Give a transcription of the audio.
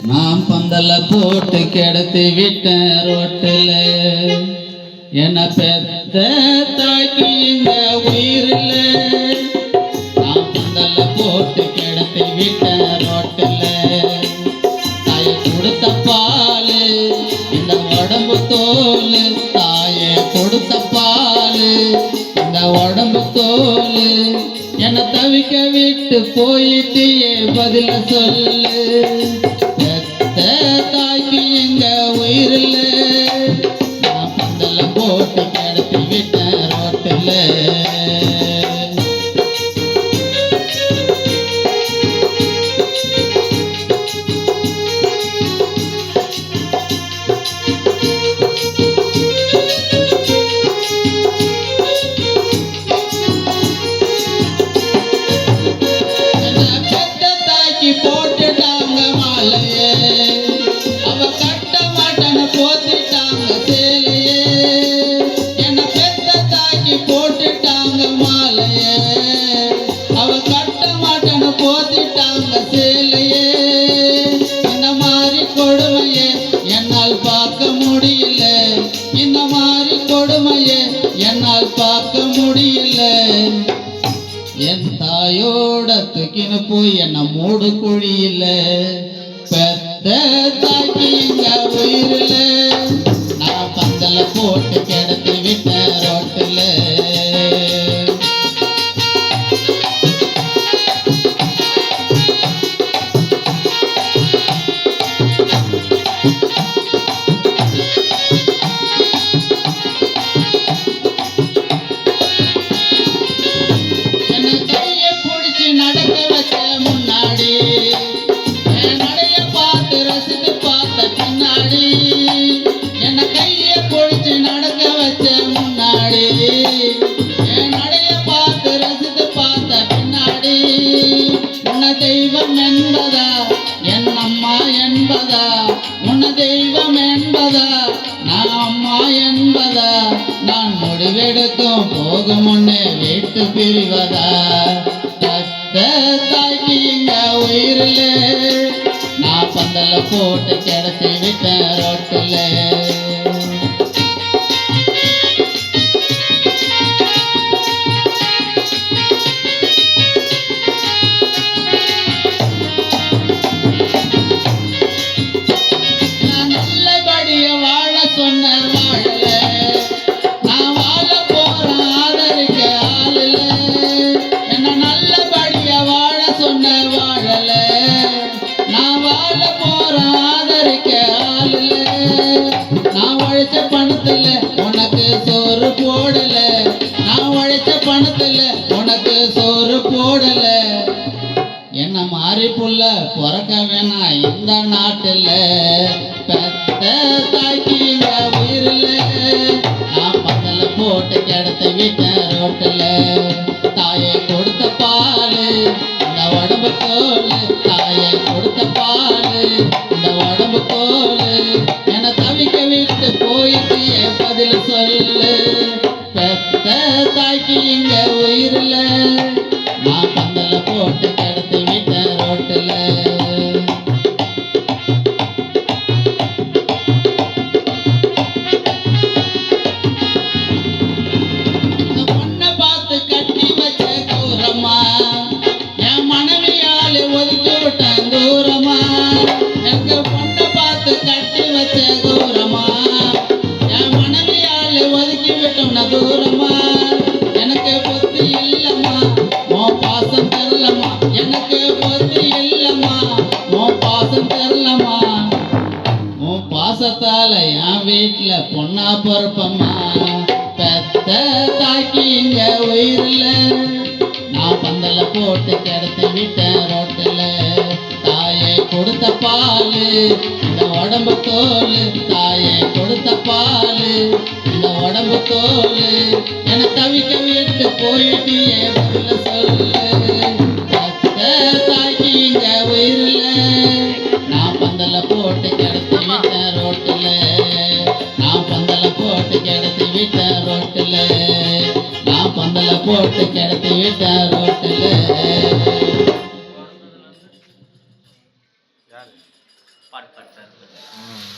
நான் பந்தல போட்டு கிடத்தி விட்டேன் ரோட்டில். என்ன பெத்த தாக்கி இந்த உயிரில். நான் பந்தல போட்டு கிடத்தி விட்டேன் ரோட்டில். தாயை கொடுத்த பால் இந்த உடம்பு தோல். தாயை கொடுத்த பால் இந்த உடம்பு தோல். என்னை தவிக்க விட்டு போயிட்டியே பதில சொல்லு. தாய்க்கு எங்க உயிரில். நான் பந்தல போட்டு கிடத்தி விட்டேன் ரோட்டில். போட்டுட்டாங்க மாலையே, அவ கட்ட மாட்டேன்னு போத்திட்டாங்க சேலையே. என்ன பெத்த தாக்கி போட்டுட்டாங்க மாலையே, அவ கட்ட மாட்டேன்னு போத்திட்டாங்க சேலையே. இந்த மாதிரி கொடுமையே என்னால் பார்க்க முடியல. இந்த மாதிரி கொடுமையே என்னால் பார்க்க முடியல. என் தாயோட தூக்கின்னு போய் என்ன மூடு குழியில. பெத்த தாக்கி எங்க உயிரில். நான் பந்தல போட்டு கிடத்தி விட்டேன் ரோட்டில். நடக்க வச்ச முன்னாடி என் நடைய பார்த்து ரசித்து பார்த்த பின்னாடி. என்ன கைய பிடிச்சு நடக்க வச்ச முன்னாடி என் நடைய பார்த்து ரசித்து பார்த்த பின்னாடி. உன்ன தெய்வம் என்பதா என் அம்மா என்பதா? உன்ன தெய்வம் என்பதா நான் அம்மா என்பதா? நான் முடிவெடுக்கும் போகும் முன்னே வீட்டு பிரிவதா? தாய்க்கு எங்க உயிரில். நான் பந்தல போட்டு கிடத்தி விட்டேன் ரோட்டில். நான் நல்லபடிய வாழ சொன்ன வாழல. நான் வாழ போறேன் ஆதரிக்க ஆளுல. என்ன நல்லபடிய வாழ சொன்ன வாழல. நான் வாழ போறேன் ஆதரிக்க ஆளுல. நான் உழைச்ச பணத்துல உனக்கு சோறு போடல. நான் உழைச்ச பணத்துல உனக்கு சோறு போடல. என்ன மாறி புள்ள பிறக்க வேணாம் இந்த நாட்டில். பெத்த தாய்க்கு எங்க உயிரில். நான் பந்தல போட்டு கிடத்தி விட்டேன் ரோட்டில். தாயை கொடுத்த பால் இந்த உடம்பு தோல். தாயை கொடுத்த பால் இந்த உடம்பு தோல். என்னை தவிக்க விட்டு போயிட்டு பதில சொல்லு. பெத்த தாய்க்கு எங்க உயிரில். நான் பந்தல போட்டு கிடத்தி விட்டேன் ரோட்டில். ஒதுக்கி விட்டேன் தூரமா. எங்க பொண்ணை பார்த்து கட்டி வச்ச தூரமா. என் மனைவியால் ஒதுக்கி விட்டோம்னா தூரமா. எனக்கு புத்தி இல்லம்மா உன் பாசம் தெரியலம்மா. எனக்கு புத்தி இல்லம்மா உன் பாசம் தெரியலம்மா. உன் பாசத்தால என் வீட்டுல பொண்ணா பொறுப்பம்மா. பெத்த தாக்கி இங்க உயிரில். நான் பந்தல போட்டு கிடத்தி விட்டேன் ரோட்டில். தாயை கொடுத்த பால் இந்த உடம்பு தோல். தாயை கொடுத்த பால் இந்த உடம்பு தோல். என்னை தவிக்க விட்டு போயிட்டு பதில சொல்லு. தாய்க்கு இங்க உயிரில். நான் பந்தல போட்டு கிடத்தி விட்டேன் ரோட்டில். நான் பந்தல போட்டு கிடத்தி விட்டேன் ரோட்டில். நான் பந்தல போட்டு கிடத்தி விட்டேன் ரோட்டில். பாட்டு பாடுறாரு. ம்.